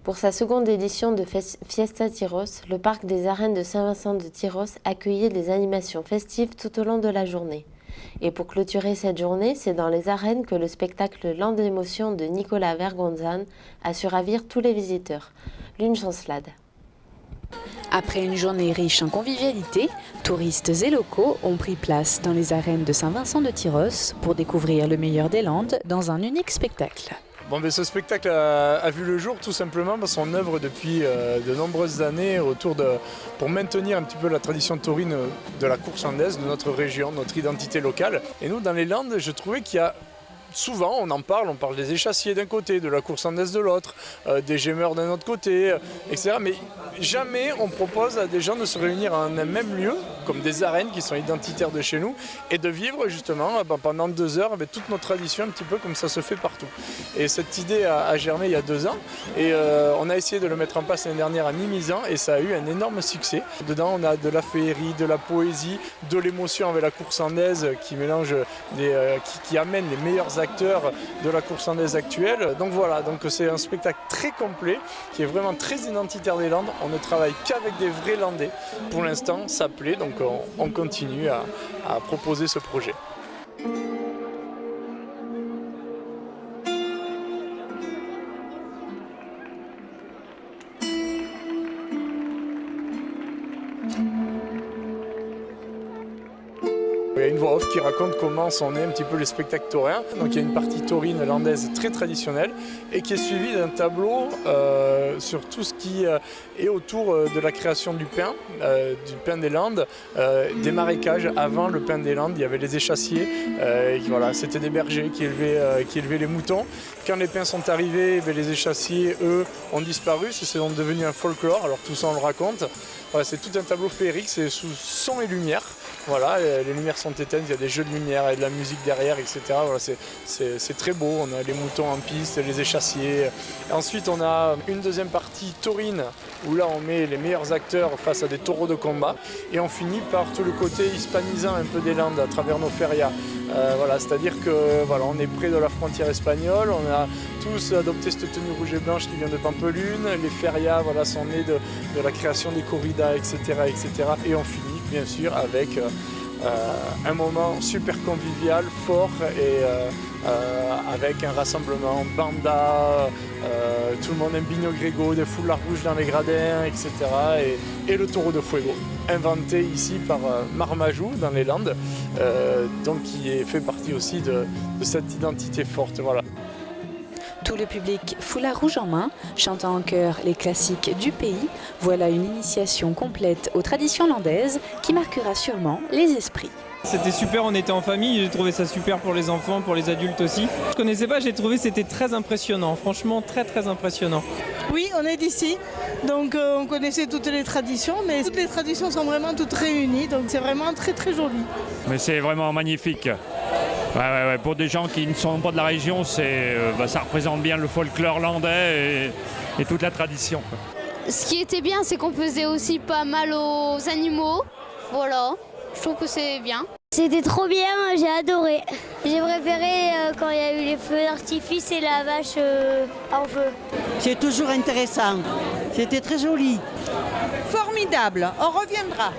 Pour sa seconde édition de Fiesta Tyros, le parc des arènes de Saint-Vincent de Tyros accueillait des animations festives tout au long de la journée. Et pour clôturer cette journée, c'est dans les arènes que le spectacle Land d'émotion de Nicolas Vergonzan a su ravir tous les visiteurs. L'une chancelade. Après une journée riche en convivialité, touristes et locaux ont pris place dans les arènes de Saint-Vincent de Tyros pour découvrir le meilleur des Landes dans un unique spectacle. Ce spectacle a vu le jour tout simplement parce qu'on œuvre depuis de nombreuses années pour maintenir un petit peu la tradition taurine de la course landaise, de notre région, notre identité locale. Et nous, dans les Landes, je trouvais qu'il y a souvent, on parle des échassiers d'un côté, de la course landaise de l'autre, des gémeurs d'un autre côté, etc. Mais jamais on propose à des gens de se réunir à un même lieu, comme des arènes qui sont identitaires de chez nous, et de vivre justement pendant 2 heures avec toute notre tradition, un petit peu comme ça se fait partout. Et cette idée a germé il y a 2 ans, et on a essayé de le mettre en place l'année dernière à Mimizan, et ça a eu un énorme succès. Dedans, on a de la féerie, de la poésie, de l'émotion avec la course landaise qui mélange, qui amène les meilleurs acteurs de la course landaise actuelle. Donc voilà, c'est un spectacle très complet qui est vraiment très identitaire des Landes. On ne travaille qu'avec des vrais Landais. Pour l'instant, ça plaît, donc on continue à proposer ce projet. Il y a une voix off qui raconte comment sont nés un petit peu les spectacles taurins. Donc il y a une partie taurine landaise très traditionnelle et qui est suivie d'un tableau sur tout ce qui est autour de la création du pain des Landes, des marécages. Avant le pain des Landes, il y avait les échassiers, c'était des bergers qui élevaient les moutons. Quand les pains sont arrivés, les échassiers, eux, ont disparu, c'est donc devenu un folklore, alors tout ça on le raconte. C'est tout un tableau féerique, c'est sous son et lumière. Voilà, les lumières sont éteintes, il y a des jeux de lumière et de la musique derrière, etc. Voilà, c'est très beau, on a les moutons en piste, les échassiers. Ensuite, on a une deuxième partie taurine, où là on met les meilleurs acteurs face à des taureaux de combat. Et on finit par tout le côté hispanisant un peu des Landes à travers nos ferias. C'est-à-dire que on est près de la frontière espagnole, on a tous adopté cette tenue rouge et blanche qui vient de Pampelune. Les ferias sont nées de la création des corridas, etc., etc. Et on finit bien sûr avec un moment super convivial, fort et avec un rassemblement banda, tout le monde un bigno grégo, des foulards rouges dans les gradins, etc. Et le taureau de fuego, inventé ici par Marmajou dans les Landes, qui fait partie aussi de cette identité forte. Voilà. Tout le public foulard rouge en main, chantant en chœur les classiques du pays, voilà une initiation complète aux traditions landaises qui marquera sûrement les esprits. C'était super, on était en famille, j'ai trouvé ça super pour les enfants, pour les adultes aussi. Je connaissais pas, j'ai trouvé c'était très impressionnant, franchement très impressionnant. Oui, on est d'ici, donc on connaissait toutes les traditions, mais toutes les traditions sont vraiment toutes réunies, donc c'est vraiment très joli. Mais c'est vraiment magnifique. Ouais. Pour des gens qui ne sont pas de la région, ça représente bien le folklore landais et toute la tradition. Ce qui était bien, c'est qu'on faisait aussi pas mal aux animaux. Voilà, je trouve que c'est bien. C'était trop bien, j'ai adoré. J'ai préféré quand il y a eu les feux d'artifice et la vache en feu. C'est toujours intéressant, c'était très joli. Formidable, on reviendra.